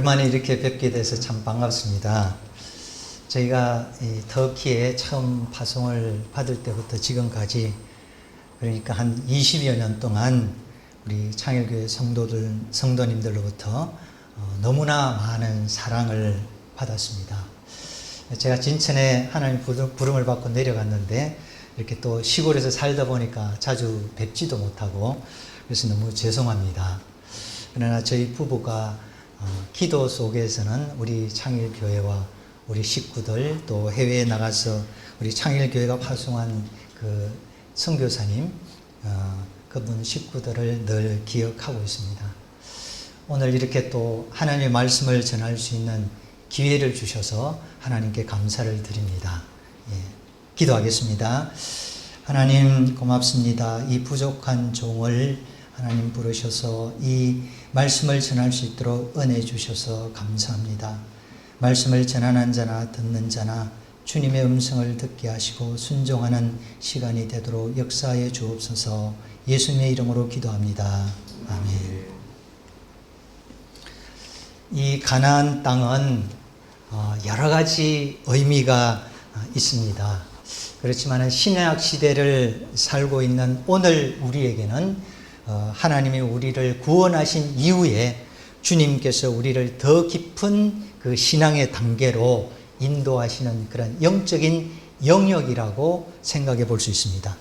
오랜만에 이렇게 뵙게 돼서 참 반갑습니다. 저희가 이 터키에 처음 파송을 받을 때부터 지금까지, 그러니까 한 20여 년 동안 우리 창일교회 성도님들로부터 너무나 많은 사랑을 받았습니다. 제가 진천에 하나님 부름을 받고 내려갔는데 이렇게 또 시골에서 살다 보니까 자주 뵙지도 못하고, 그래서 너무 죄송합니다. 그러나 저희 부부가 기도 속에서는 우리 창일교회와 우리 식구들, 또 해외에 나가서 우리 창일교회가 파송한 그 선교사님, 그분 식구들을 늘 기억하고 있습니다. 오늘 이렇게 또 하나님의 말씀을 전할 수 있는 기회를 주셔서 하나님께 감사를 드립니다. 기도하겠습니다. 하나님 고맙습니다. 이 부족한 종을 하나님 부르셔서 이 말씀을 전할 수 있도록 은혜 주셔서 감사합니다. 말씀을 전하는 자나 듣는 자나 주님의 음성을 듣게 하시고 순종하는 시간이 되도록 역사해 주옵소서. 예수님의 이름으로 기도합니다. 아멘. 이 가나안 땅은 여러 가지 의미가 있습니다. 그렇지만 신약 시대를 살고 있는 오늘 우리에게는 하나님이 우리를 구원하신 이후에 주님께서 우리를 더 깊은 그 신앙의 단계로 인도하시는 그런 영적인 영역이라고 생각해 볼 수 있습니다.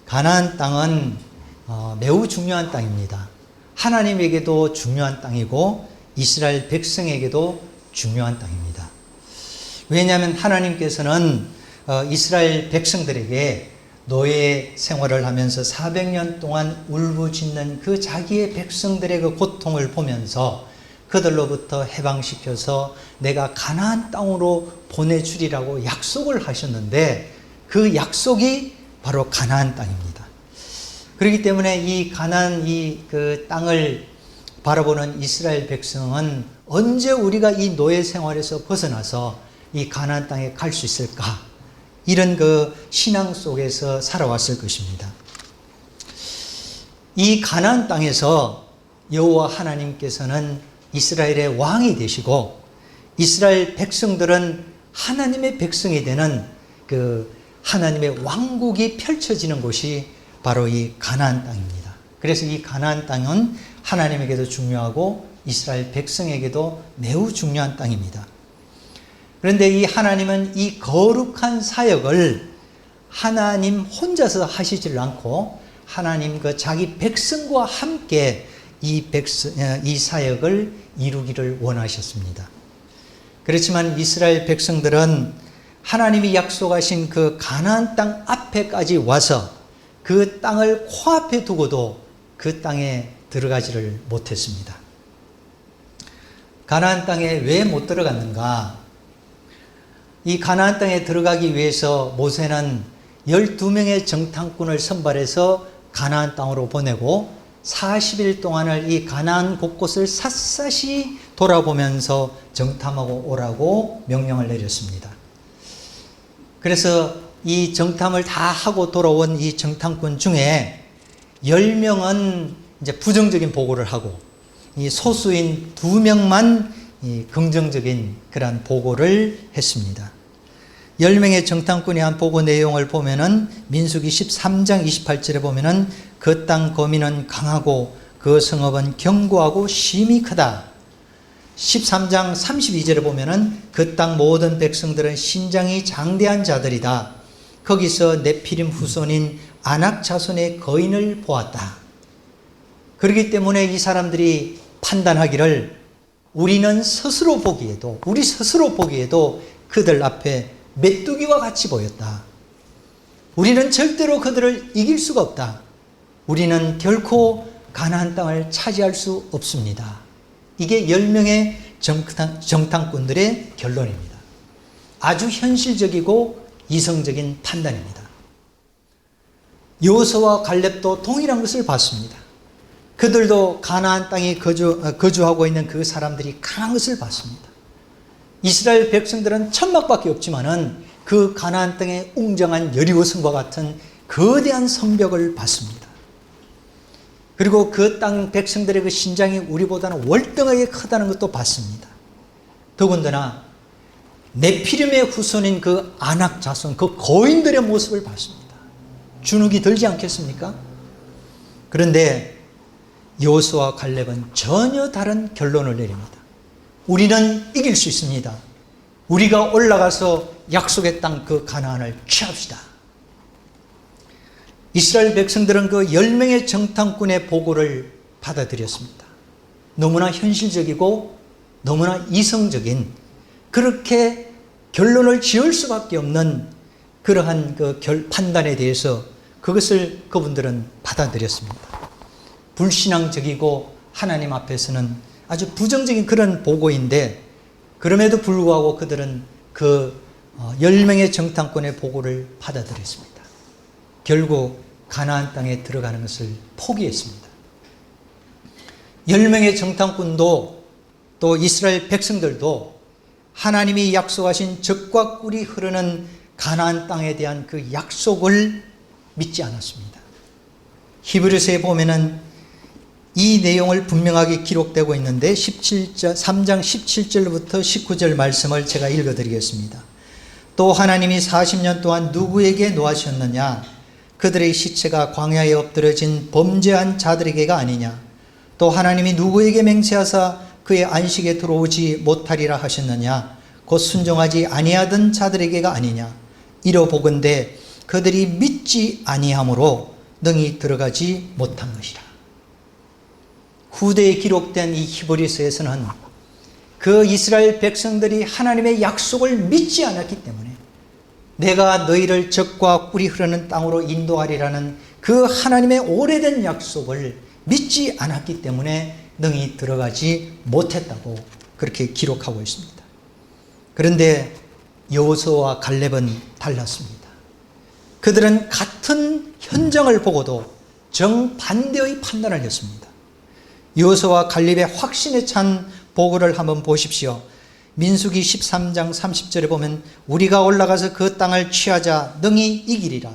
가나안 땅은 매우 중요한 땅입니다. 하나님에게도 중요한 땅이고 이스라엘 백성에게도 중요한 땅입니다. 왜냐하면 하나님께서는 이스라엘 백성들에게 노예 생활을 하면서 400년 동안 울부짖는 그 자기의 백성들의 그 고통을 보면서 그들로부터 해방시켜서 내가 가나안 땅으로 보내주리라고 약속을 하셨는데, 그 약속이 바로 가나안 땅입니다. 그렇기 때문에 이 가나안 그 땅을 바라보는 이스라엘 백성은 언제 우리가 이 노예 생활에서 벗어나서 이 가나안 땅에 갈 수 있을까? 이런 그 신앙 속에서 살아왔을 것입니다. 이 가나안 땅에서 여호와 하나님께서는 이스라엘의 왕이 되시고 이스라엘 백성들은 하나님의 백성이 되는 그 하나님의 왕국이 펼쳐지는 곳이 바로 이 가나안 땅입니다. 그래서 이 가나안 땅은 하나님에게도 중요하고 이스라엘 백성에게도 매우 중요한 땅입니다. 그런데 이 하나님은 이 거룩한 사역을 하나님 혼자서 하시질 않고 하나님 그 자기 백성과 함께 이 사역을 이루기를 원하셨습니다. 그렇지만 이스라엘 백성들은 하나님이 약속하신 그 가나안 땅 앞에까지 와서 그 땅을 코앞에 두고도 그 땅에 들어가지를 못했습니다. 가나안 땅에 왜 못 들어갔는가? 이 가나안 땅에 들어가기 위해서 모세는 12명의 정탐꾼을 선발해서 가나안 땅으로 보내고 40일 동안을 이 가나안 곳곳을 샅샅이 돌아보면서 정탐하고 오라고 명령을 내렸습니다. 그래서 이 정탐을 다 하고 돌아온 이 정탐꾼 중에 10명은 이제 부정적인 보고를 하고 이 소수인 2명만 이 긍정적인 그런 보고를 했습니다. 10명의 정탐꾼이 한 보고 내용을 보면은 민수기 13장 28절에 보면은 그 땅 거민은 강하고 그 성읍은 견고하고 심히 크다. 13장 32절에 보면은 그 땅 모든 백성들은 신장이 장대한 자들이다. 거기서 네피림 후손인 아낙 자손의 거인을 보았다. 그렇기 때문에 이 사람들이 판단하기를 우리 스스로 보기에도 그들 앞에 메뚜기와 같이 보였다. 우리는 절대로 그들을 이길 수가 없다. 우리는 결코 가나안 땅을 차지할 수 없습니다. 이게 10명의 정탐꾼들의 결론입니다. 아주 현실적이고 이성적인 판단입니다. 여호수아와 갈렙도 동일한 것을 봤습니다. 그들도 가나안 땅에 거주하고 있는 그 사람들이 강한 것을 봤습니다. 이스라엘 백성들은 천막밖에 없지만은 그 가나안 땅의 웅장한 여리고성과 같은 거대한 성벽을 봤습니다. 그리고 그 땅 백성들의 그 신장이 우리보다는 월등하게 크다는 것도 봤습니다. 더군다나 네피림의 후손인 그 아낙 자손, 그 거인들의 모습을 봤습니다. 주눅이 들지 않겠습니까? 그런데 여호수아와 갈렙은 전혀 다른 결론을 내립니다. 우리는 이길 수 있습니다. 우리가 올라가서 약속의 땅 그 가나안을 취합시다. 이스라엘 백성들은 그 10명의 정탐꾼의 보고를 받아들였습니다. 너무나 현실적이고 너무나 이성적인, 그렇게 결론을 지을 수밖에 없는 그러한 그 판단에 대해서 그것을 그분들은 받아들였습니다. 불신앙적이고 하나님 앞에서는 아주 부정적인 그런 보고인데, 그럼에도 불구하고 그들은 그 10명의 정탐꾼의 보고를 받아들였습니다. 결국 가나안 땅에 들어가는 것을 포기했습니다. 10명의 정탐꾼도 또 이스라엘 백성들도 하나님이 약속하신 젖과 꿀이 흐르는 가나안 땅에 대한 그 약속을 믿지 않았습니다. 히브리서에 보면은 이 내용을 분명하게 기록되고 있는데 3장 17절부터 19절 말씀을 제가 읽어드리겠습니다. 또 하나님이 40년 동안 누구에게 노하셨느냐? 그들의 시체가 광야에 엎드려진 범죄한 자들에게가 아니냐? 또 하나님이 누구에게 맹세하사 그의 안식에 들어오지 못하리라 하셨느냐? 곧 순종하지 아니하던 자들에게가 아니냐? 이러보건대 그들이 믿지 아니함으로 능히 들어가지 못한 것이라. 후대에 기록된 이 히브리서에서는 그 이스라엘 백성들이 하나님의 약속을 믿지 않았기 때문에 내가 너희를 젖과 꿀이 흐르는 땅으로 인도하리라는 그 하나님의 오래된 약속을 믿지 않았기 때문에 능히 들어가지 못했다고 그렇게 기록하고 있습니다. 그런데 여호수아와 갈렙은 달랐습니다. 그들은 같은 현장을 보고도 정반대의 판단을 했습니다. 여호수아와 갈렙의 확신에 찬 보고를 한번 보십시오. 민수기 13장 30절에 보면 우리가 올라가서 그 땅을 취하자 능히 이기리라.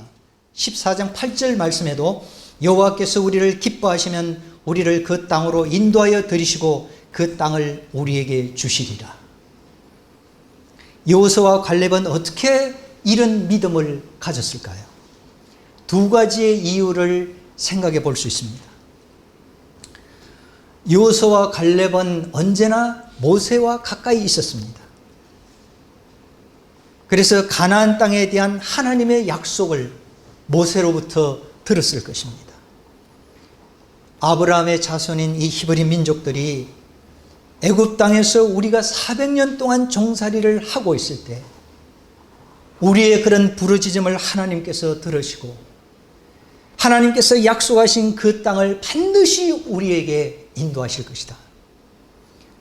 14장 8절 말씀에도 여호와께서 우리를 기뻐하시면 우리를 그 땅으로 인도하여 들이시고 그 땅을 우리에게 주시리라. 여호수아와 갈렙은 어떻게 이런 믿음을 가졌을까요? 두 가지의 이유를 생각해 볼 수 있습니다. 여호수아와 갈렙은 언제나 모세와 가까이 있었습니다. 그래서 가나안 땅에 대한 하나님의 약속을 모세로부터 들었을 것입니다. 아브라함의 자손인 이 히브리 민족들이 애굽 땅에서 우리가 400년 동안 종살이를 하고 있을 때 우리의 그런 부르짖음을 하나님께서 들으시고 하나님께서 약속하신 그 땅을 반드시 우리에게 인도하실 것이다.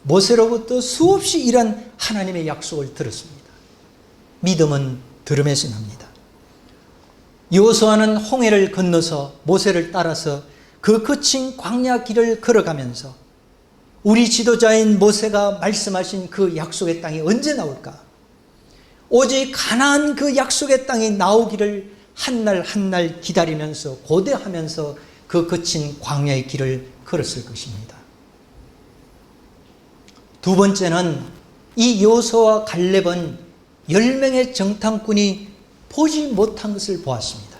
모세로부터 수없이 이런 하나님의 약속을 들었습니다. 믿음은 들음에서 납니다. 여호수아는 홍해를 건너서 모세를 따라서 그 거친 광야 길을 걸어가면서 우리 지도자인 모세가 말씀하신 그 약속의 땅이 언제 나올까? 오직 가나안 그 약속의 땅이 나오기를 한날 한날 기다리면서 고대하면서 그 거친 광야의 길을 걸었을 것입니다. 두 번째는 이 여호수아와 갈렙은 10명의 정탐꾼이 보지 못한 것을 보았습니다.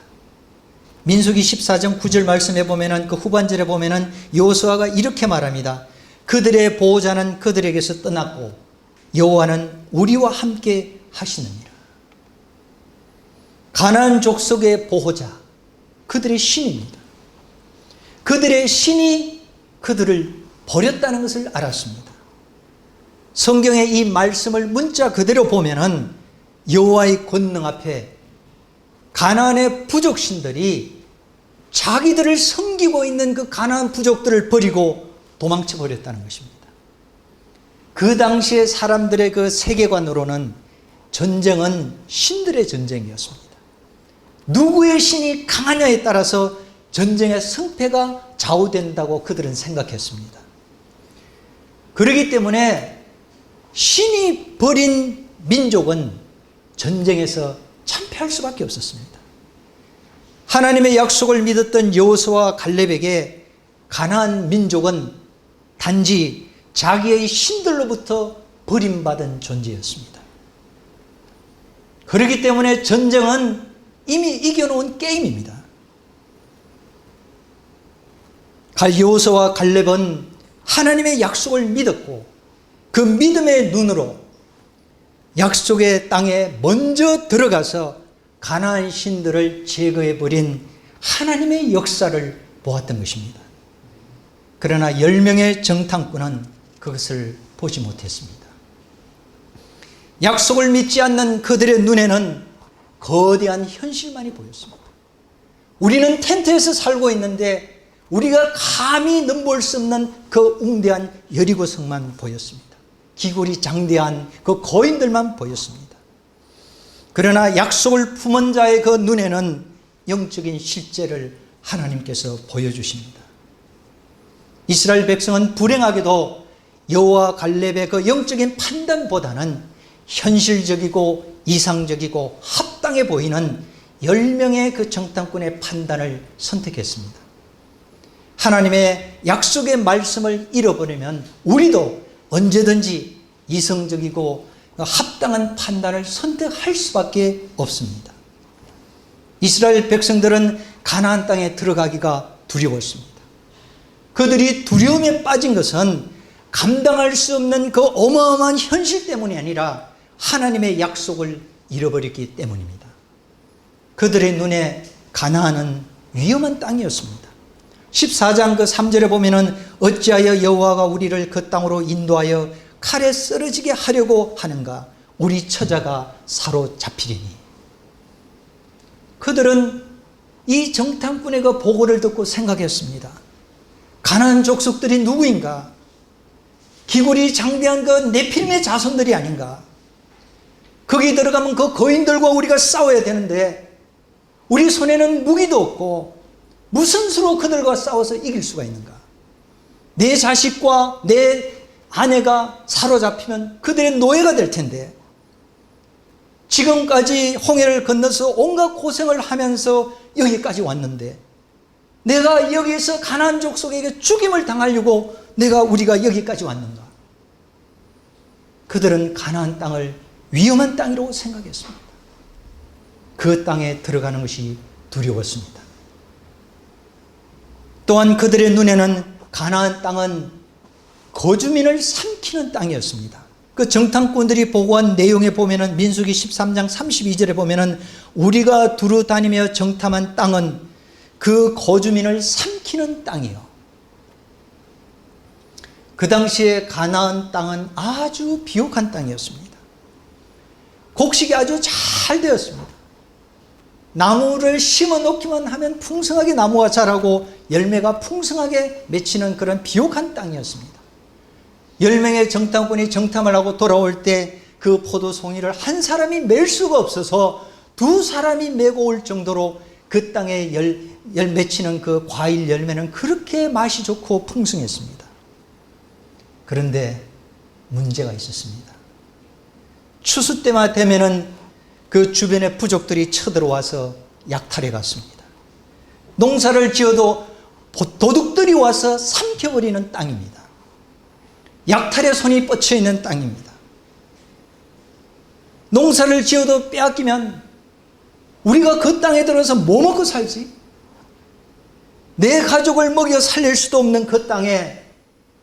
민수기 14장 9절 말씀에 보면은 그 후반절에 보면은 여호수아가 이렇게 말합니다. 그들의 보호자는 그들에게서 떠났고 여호와는 우리와 함께 하시느니라. 가나안 족속의 보호자, 그들의 신입니다. 그들의 신이 그들을 버렸다는 것을 알았습니다. 성경의 이 말씀을 문자 그대로 보면은 여호와의 권능 앞에 가나안의 부족신들이 자기들을 섬기고 있는 그 가나안 부족들을 버리고 도망쳐 버렸다는 것입니다. 그 당시에 사람들의 그 세계관으로는 전쟁은 신들의 전쟁이었습니다. 누구의 신이 강하냐에 따라서 전쟁의 승패가 좌우된다고 그들은 생각했습니다. 그렇기 때문에 신이 버린 민족은 전쟁에서 참패할 수밖에 없었습니다. 하나님의 약속을 믿었던 여호수아와 갈렙에게 가나안 민족은 단지 자기의 신들로부터 버림받은 존재였습니다. 그렇기 때문에 전쟁은 이미 이겨놓은 게임입니다. 여호수아와 갈렙은 하나님의 약속을 믿었고 그 믿음의 눈으로 약속의 땅에 먼저 들어가서 가나안 신들을 제거해버린 하나님의 역사를 보았던 것입니다. 그러나 10명의 정탐꾼은 그것을 보지 못했습니다. 약속을 믿지 않는 그들의 눈에는 거대한 현실만이 보였습니다. 우리는 텐트에서 살고 있는데 우리가 감히 넘볼 수 없는 그 웅대한 여리고성만 보였습니다. 기골이 장대한 그 거인들만 보였습니다. 그러나 약속을 품은 자의 그 눈에는 영적인 실제를 하나님께서 보여주십니다. 이스라엘 백성은 불행하게도 여호와 갈렙의 그 영적인 판단보다는 현실적이고 이상적이고 합당해 보이는 10명의 그 정탐꾼의 판단을 선택했습니다. 하나님의 약속의 말씀을 잃어버리면 우리도 언제든지 이성적이고 합당한 판단을 선택할 수밖에 없습니다. 이스라엘 백성들은 가나안 땅에 들어가기가 두려웠습니다. 그들이 두려움에 빠진 것은 감당할 수 없는 그 어마어마한 현실 때문이 아니라 하나님의 약속을 잃어버렸기 때문입니다. 그들의 눈에 가나안은 위험한 땅이었습니다. 14장 그 3절에 보면은 어찌하여 여호와가 우리를 그 땅으로 인도하여 칼에 쓰러지게 하려고 하는가? 우리 처자가 사로잡히리니. 그들은 이 정탐꾼의 그 보고를 듣고 생각했습니다. 가나안 족속들이 누구인가? 기골이 장대한 그 네피림의 자손들이 아닌가? 거기 들어가면 그 거인들과 우리가 싸워야 되는데 우리 손에는 무기도 없고 무슨 수로 그들과 싸워서 이길 수가 있는가? 내 자식과 내 아내가 사로잡히면 그들의 노예가 될 텐데 지금까지 홍해를 건너서 온갖 고생을 하면서 여기까지 왔는데 내가 여기에서 가나안 족속에게 죽임을 당하려고 우리가 여기까지 왔는가? 그들은 가나안 땅을 위험한 땅이라고 생각했습니다. 그 땅에 들어가는 것이 두려웠습니다. 또한 그들의 눈에는 가나안 땅은 거주민을 삼키는 땅이었습니다. 그 정탐꾼들이 보고한 내용에 보면은 민수기 13장 32절에 보면은 우리가 두루 다니며 정탐한 땅은 그 거주민을 삼키는 땅이요. 그 당시에 가나안 땅은 아주 비옥한 땅이었습니다. 곡식이 아주 잘 되었습니다. 나무를 심어 놓기만 하면 풍성하게 나무가 자라고 열매가 풍성하게 맺히는 그런 비옥한 땅이었습니다. 10명의 정탐꾼이 정탐을 하고 돌아올 때 그 포도송이를 한 사람이 맬 수가 없어서 2사람이 메고 올 정도로 그 땅에 맺히는 그 과일 열매는 그렇게 맛이 좋고 풍성했습니다. 그런데 문제가 있었습니다. 추수 때만 되면은 그 주변의 부족들이 쳐들어와서 약탈해 갔습니다. 농사를 지어도 도둑들이 와서 삼켜버리는 땅입니다. 약탈의 손이 뻗쳐 있는 땅입니다. 농사를 지어도 빼앗기면 우리가 그 땅에 들어서 뭐 먹고 살지? 내 가족을 먹여 살릴 수도 없는 그 땅에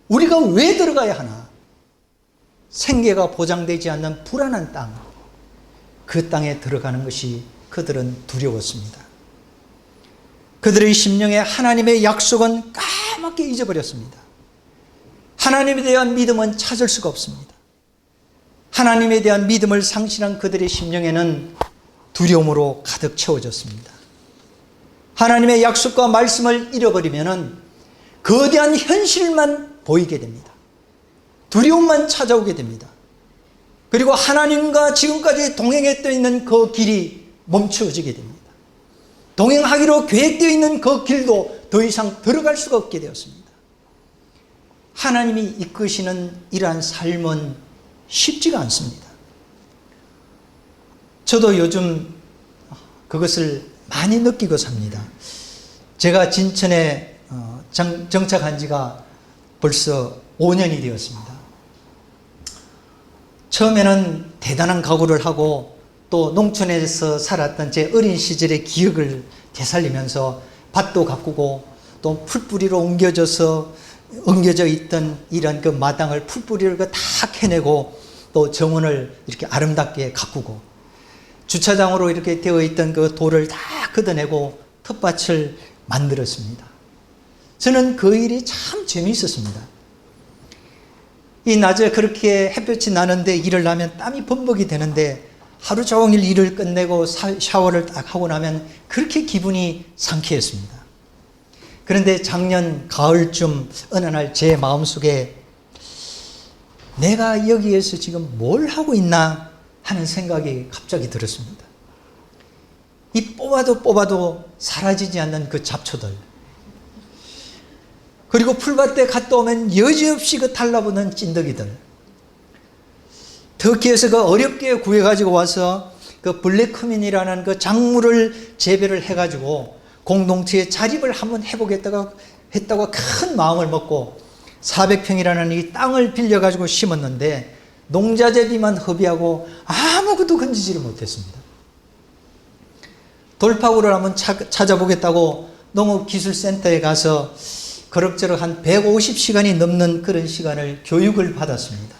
우리가 왜 들어가야 하나? 생계가 보장되지 않는 불안한 땅, 그 땅에 들어가는 것이 그들은 두려웠습니다. 그들의 심령에 하나님의 약속은 까맣게 잊어버렸습니다. 하나님에 대한 믿음은 찾을 수가 없습니다. 하나님에 대한 믿음을 상실한 그들의 심령에는 두려움으로 가득 채워졌습니다. 하나님의 약속과 말씀을 잃어버리면 거대한 현실만 보이게 됩니다. 두려움만 찾아오게 됩니다. 그리고 하나님과 지금까지 동행했던 있는 그 길이 멈추어지게 됩니다. 동행하기로 계획되어 있는 그 길도 더 이상 들어갈 수가 없게 되었습니다. 하나님이 이끄시는 이러한 삶은 쉽지가 않습니다. 저도 요즘 그것을 많이 느끼고 삽니다. 제가 진천에 정착한 지가 벌써 5년이 되었습니다. 처음에는 대단한 각오를 하고 또 농촌에서 살았던 제 어린 시절의 기억을 되살리면서 밭도 가꾸고 또 풀뿌리로 옮겨져 있던 이런 그 마당을 풀뿌리를 다 캐내고 또 정원을 이렇게 아름답게 가꾸고 주차장으로 이렇게 되어 있던 그 돌을 다 걷어내고 텃밭을 만들었습니다. 저는 그 일이 참 재미있었습니다. 이 낮에 그렇게 햇볕이 나는데 일을 하면 땀이 범벅이 되는데 하루 종일 일을 끝내고 샤워를 딱 하고 나면 그렇게 기분이 상쾌했습니다. 그런데 작년 가을쯤 어느 날 제 마음속에 내가 여기에서 지금 뭘 하고 있나 하는 생각이 갑자기 들었습니다. 이 뽑아도 사라지지 않는 그 잡초들, 그리고 풀밭에 갔다 오면 여지없이 그 달라붙는 찐득이들, 터키에서 그 어렵게 구해가지고 와서 그 블랙커민이라는 그 작물을 재배를 해가지고 공동체에 자립을 한번 해보겠다고 했다고 큰 마음을 먹고 400평이라는 이 땅을 빌려가지고 심었는데 농자재비만 허비하고 아무것도 건지지를 못했습니다. 돌파구를 한번 찾아보겠다고 농업기술센터에 가서 그럭저럭 한 150시간이 넘는 그런 시간을 교육을 받았습니다.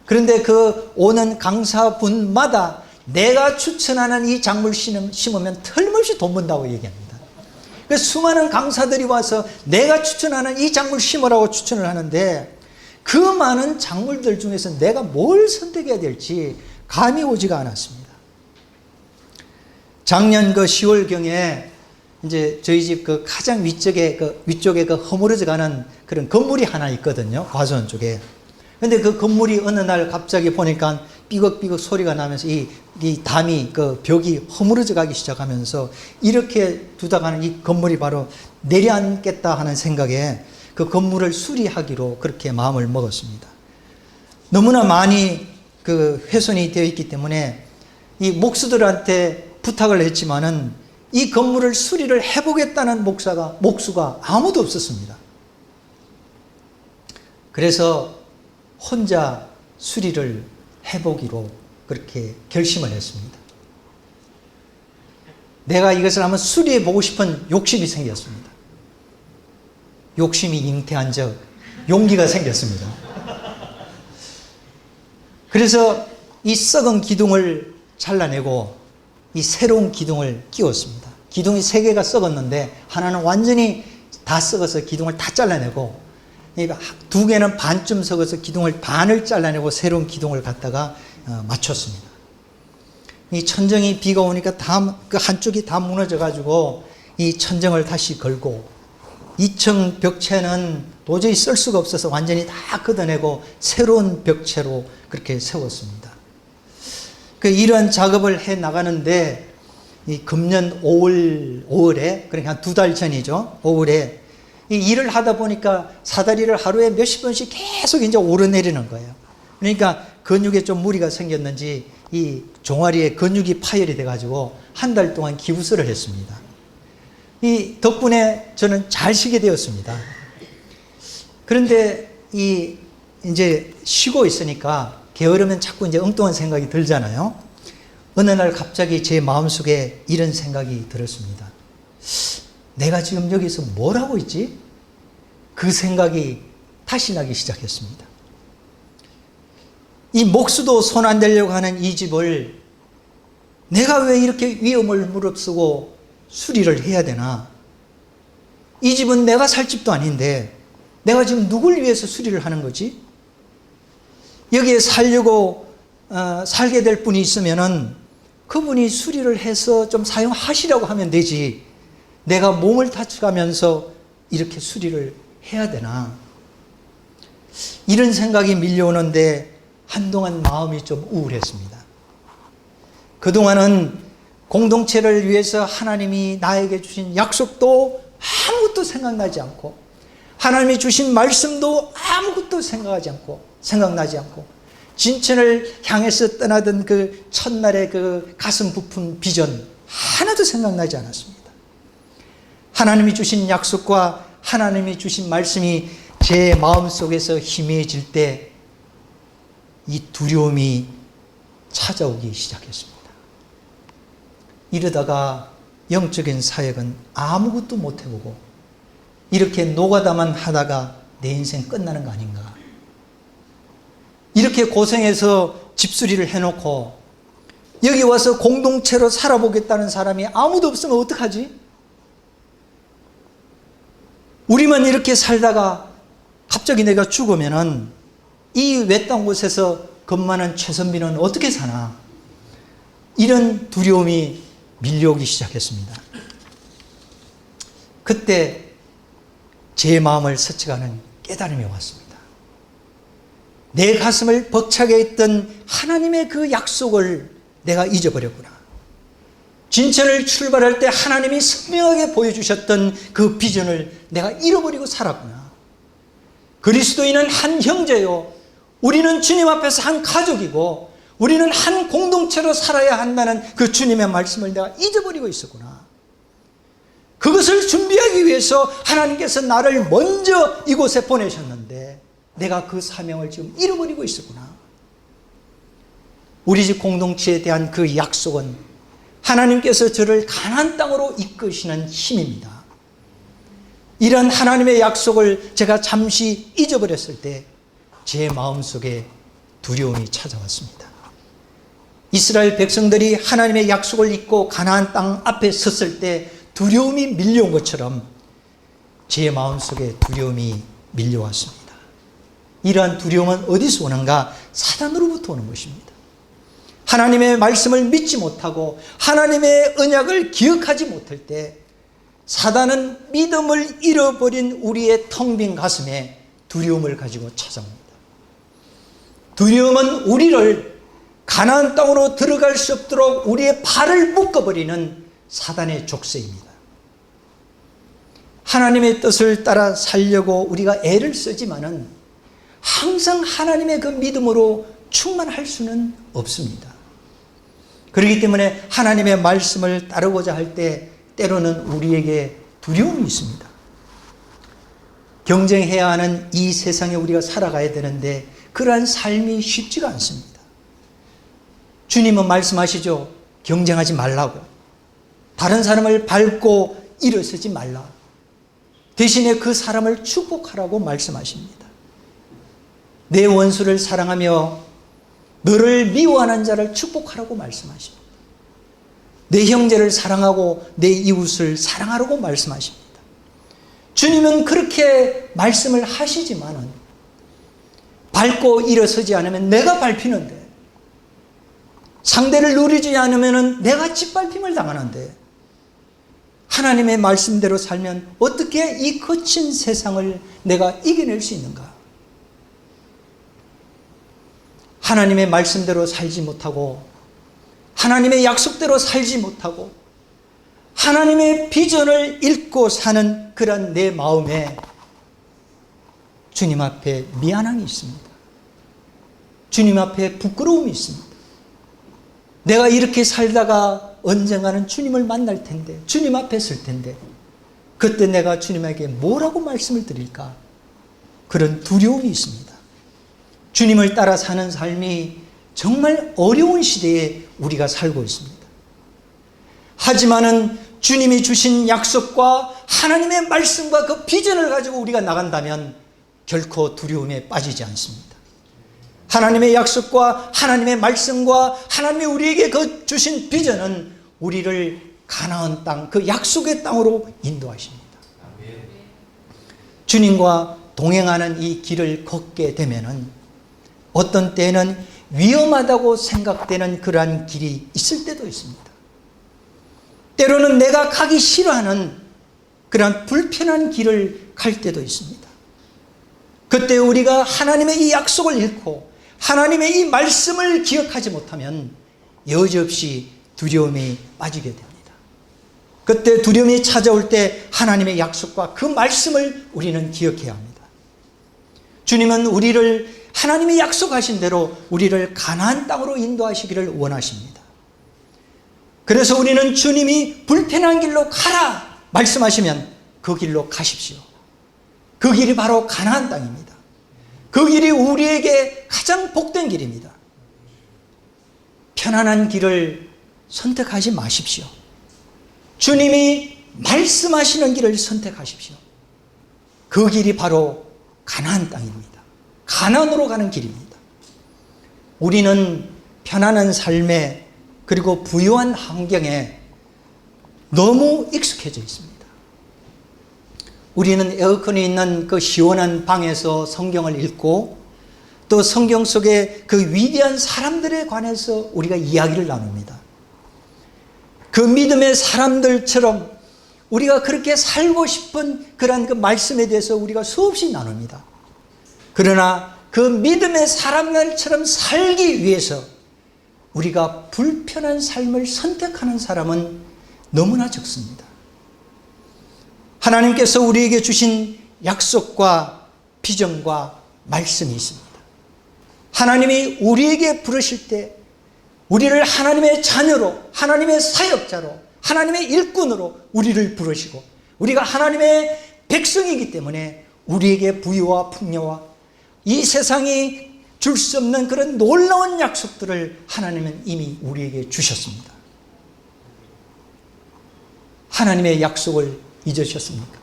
그런데 그 오는 강사분마다 내가 추천하는 이 작물 심으면 틀림없이 돈 번다고 얘기합니다. 그래서 수많은 강사들이 와서 내가 추천하는 이 작물 심으라고 추천을 하는데 그 많은 작물들 중에서 내가 뭘 선택해야 될지 감이 오지가 않았습니다. 작년 그 10월경에 이제 저희 집 그 가장 위쪽에 그 허물어져 가는 그런 건물이 하나 있거든요. 과수원 쪽에. 근데 그 건물이 어느 날 갑자기 보니까 삐걱삐걱 소리가 나면서 이 담이 그 벽이 허물어져 가기 시작하면서 이렇게 두다가는 이 건물이 바로 내려앉겠다 하는 생각에 그 건물을 수리하기로 그렇게 마음을 먹었습니다. 너무나 많이 그 훼손이 되어 있기 때문에 이 목수들한테 부탁을 했지만은 이 건물을 수리를 해보겠다는 목수가 아무도 없었습니다. 그래서 혼자 수리를 해보기로 그렇게 결심을 했습니다. 내가 이것을 한번 수리해보고 싶은 욕심이 생겼습니다. 욕심이 잉태한 적 용기가 생겼습니다. 그래서 이 썩은 기둥을 잘라내고 이 새로운 기둥을 끼웠습니다. 기둥이 3개가 썩었는데 하나는 완전히 다 썩어서 기둥을 다 잘라내고 2개는 반쯤 썩어서 기둥을 반을 잘라내고 새로운 기둥을 갖다가 맞췄습니다. 이 천정이 비가 오니까 그 한쪽이 다 무너져 가지고 이 천정을 다시 걸고 2층 벽체는 도저히 쓸 수가 없어서 완전히 다 걷어내고 새로운 벽체로 그렇게 세웠습니다. 이런 작업을 해 나가는데 이 금년 5월에 그러니까 한 2달 전이죠. 5월에 이 일을 하다 보니까 사다리를 하루에 몇십 번씩 계속 이제 오르내리는 거예요. 그러니까 근육에 좀 무리가 생겼는지 이 종아리에 근육이 파열이 돼가지고 한 달 동안 기부스를 했습니다. 이 덕분에 저는 잘 쉬게 되었습니다. 그런데 이제 쉬고 있으니까 게으르면 자꾸 이제 엉뚱한 생각이 들잖아요. 어느 날 갑자기 제 마음속에 이런 생각이 들었습니다. 내가 지금 여기서 뭘 하고 있지? 그 생각이 다시 나기 시작했습니다. 이 목수도 손 안 대려고 하는 이 집을 내가 왜 이렇게 위험을 무릅쓰고 수리를 해야 되나? 이 집은 내가 살 집도 아닌데 내가 지금 누굴 위해서 수리를 하는 거지? 여기에 살게 될 분이 있으면은 그분이 수리를 해서 좀 사용하시라고 하면 되지. 내가 몸을 다쳐가면서 이렇게 수리를 해야 되나? 이런 생각이 밀려오는데 한동안 마음이 좀 우울했습니다. 그동안은 공동체를 위해서 하나님이 나에게 주신 약속도 아무것도 생각나지 않고 하나님이 주신 말씀도 아무것도 생각나지 않고 진천을 향해서 떠나던 그 첫날의 그 가슴 부푼 비전 하나도 생각나지 않았습니다. 하나님이 주신 약속과 하나님이 주신 말씀이 제 마음속에서 희미해질 때 이 두려움이 찾아오기 시작했습니다. 이러다가 영적인 사역은 아무것도 못 해보고 이렇게 노가다만 하다가 내 인생 끝나는 거 아닌가. 이렇게 고생해서 집수리를 해놓고 여기 와서 공동체로 살아보겠다는 사람이 아무도 없으면 어떡하지? 우리만 이렇게 살다가 갑자기 내가 죽으면은 이 외딴 곳에서 겁많은 최선비는 어떻게 사나? 이런 두려움이 밀려오기 시작했습니다. 그때 제 마음을 스쳐가는 깨달음이 왔습니다. 내 가슴을 벅차게 했던 하나님의 그 약속을 내가 잊어버렸구나. 진천을 출발할 때 하나님이 선명하게 보여주셨던 그 비전을 내가 잃어버리고 살았구나. 그리스도인은 한 형제요, 우리는 주님 앞에서 한 가족이고 우리는 한 공동체로 살아야 한다는 그 주님의 말씀을 내가 잊어버리고 있었구나. 그것을 준비하기 위해서 하나님께서 나를 먼저 이곳에 보내셨는데 내가 그 사명을 지금 잃어버리고 있었구나. 우리 집 공동체에 대한 그 약속은 하나님께서 저를 가나안 땅으로 이끄시는 힘입니다. 이런 하나님의 약속을 제가 잠시 잊어버렸을 때 제 마음속에 두려움이 찾아왔습니다. 이스라엘 백성들이 하나님의 약속을 잊고 가나안 땅 앞에 섰을 때 두려움이 밀려온 것처럼 제 마음속에 두려움이 밀려왔습니다. 이러한 두려움은 어디서 오는가? 사단으로부터 오는 것입니다. 하나님의 말씀을 믿지 못하고 하나님의 언약을 기억하지 못할 때 사단은 믿음을 잃어버린 우리의 텅 빈 가슴에 두려움을 가지고 찾아옵니다. 두려움은 우리를 가나안 땅으로 들어갈 수 없도록 우리의 발을 묶어버리는 사단의 족쇄입니다. 하나님의 뜻을 따라 살려고 우리가 애를 쓰지만은 항상 하나님의 그 믿음으로 충만할 수는 없습니다. 그렇기 때문에 하나님의 말씀을 따르고자 할 때 때로는 우리에게 두려움이 있습니다. 경쟁해야 하는 이 세상에 우리가 살아가야 되는데 그러한 삶이 쉽지가 않습니다. 주님은 말씀하시죠. 경쟁하지 말라고. 다른 사람을 밟고 일어서지 말라. 대신에 그 사람을 축복하라고 말씀하십니다. 내 원수를 사랑하며 너를 미워하는 자를 축복하라고 말씀하십니다. 내 형제를 사랑하고 내 이웃을 사랑하라고 말씀하십니다. 주님은 그렇게 말씀을 하시지만은 밟고 일어서지 않으면 내가 밟히는데, 상대를 누리지 않으면 내가 짓밟힘을 당하는데, 하나님의 말씀대로 살면 어떻게 이 거친 세상을 내가 이겨낼 수 있는가? 하나님의 말씀대로 살지 못하고 하나님의 약속대로 살지 못하고 하나님의 비전을 잃고 사는 그런 내 마음에 주님 앞에 미안함이 있습니다. 주님 앞에 부끄러움이 있습니다. 내가 이렇게 살다가 언젠가는 주님을 만날 텐데, 주님 앞에 설 텐데 그때 내가 주님에게 뭐라고 말씀을 드릴까? 그런 두려움이 있습니다. 주님을 따라 사는 삶이 정말 어려운 시대에 우리가 살고 있습니다. 하지만은 주님이 주신 약속과 하나님의 말씀과 그 비전을 가지고 우리가 나간다면 결코 두려움에 빠지지 않습니다. 하나님의 약속과 하나님의 말씀과 하나님이 우리에게 그 주신 비전은 우리를 가나안 땅, 그 약속의 땅으로 인도하십니다. 주님과 동행하는 이 길을 걷게 되면은 어떤 때는 위험하다고 생각되는 그러한 길이 있을 때도 있습니다. 때로는 내가 가기 싫어하는 그러한 불편한 길을 갈 때도 있습니다. 그때 우리가 하나님의 이 약속을 잃고 하나님의 이 말씀을 기억하지 못하면 여지없이 두려움에 빠지게 됩니다. 그때 두려움이 찾아올 때 하나님의 약속과 그 말씀을 우리는 기억해야 합니다. 주님은 우리를 하나님이 약속하신 대로 우리를 가나안 땅으로 인도하시기를 원하십니다. 그래서 우리는 주님이 불편한 길로 가라 말씀하시면 그 길로 가십시오. 그 길이 바로 가나안 땅입니다. 그 길이 우리에게 가장 복된 길입니다. 편안한 길을 선택하지 마십시오. 주님이 말씀하시는 길을 선택하십시오. 그 길이 바로 가나안 땅입니다. 가나안으로 가는 길입니다. 우리는 편안한 삶에 그리고 부유한 환경에 너무 익숙해져 있습니다. 우리는 에어컨이 있는 그 시원한 방에서 성경을 읽고 또 성경 속의 그 위대한 사람들에 관해서 우리가 이야기를 나눕니다. 그 믿음의 사람들처럼 우리가 그렇게 살고 싶은 그런 그 말씀에 대해서 우리가 수없이 나눕니다. 그러나 그 믿음의 사람들처럼 살기 위해서 우리가 불편한 삶을 선택하는 사람은 너무나 적습니다. 하나님께서 우리에게 주신 약속과 비전과 말씀이 있습니다. 하나님이 우리에게 부르실 때 우리를 하나님의 자녀로, 하나님의 사역자로, 하나님의 일꾼으로 우리를 부르시고 우리가 하나님의 백성이기 때문에 우리에게 부유와 풍요와 이 세상이 줄 수 없는 그런 놀라운 약속들을 하나님은 이미 우리에게 주셨습니다. 하나님의 약속을 잊으셨습니까?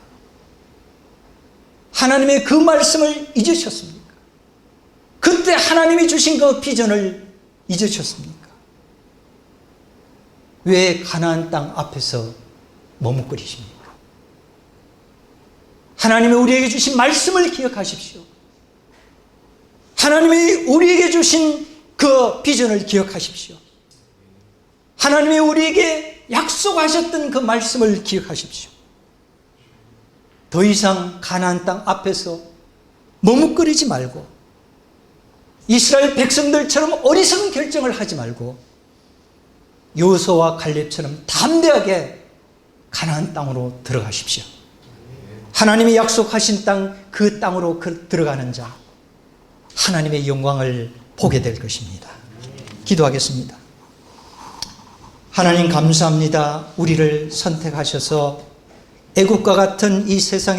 하나님의 그 말씀을 잊으셨습니까? 그때 하나님이 주신 그 비전을 잊으셨습니까? 왜 가나안 땅 앞에서 머뭇거리십니까? 하나님이 우리에게 주신 말씀을 기억하십시오. 하나님이 우리에게 주신 그 비전을 기억하십시오. 하나님이 우리에게 약속하셨던 그 말씀을 기억하십시오. 더 이상 가나안 땅 앞에서 머뭇거리지 말고 이스라엘 백성들처럼 어리석은 결정을 하지 말고 여호수아와 갈렙처럼 담대하게 가나안 땅으로 들어가십시오. 하나님이 약속하신 땅, 그 땅으로 들어가는 자 하나님의 영광을 보게 될 것입니다. 기도하겠습니다. 하나님 감사합니다. 우리를 선택하셔서 애국과 같은 이 세상에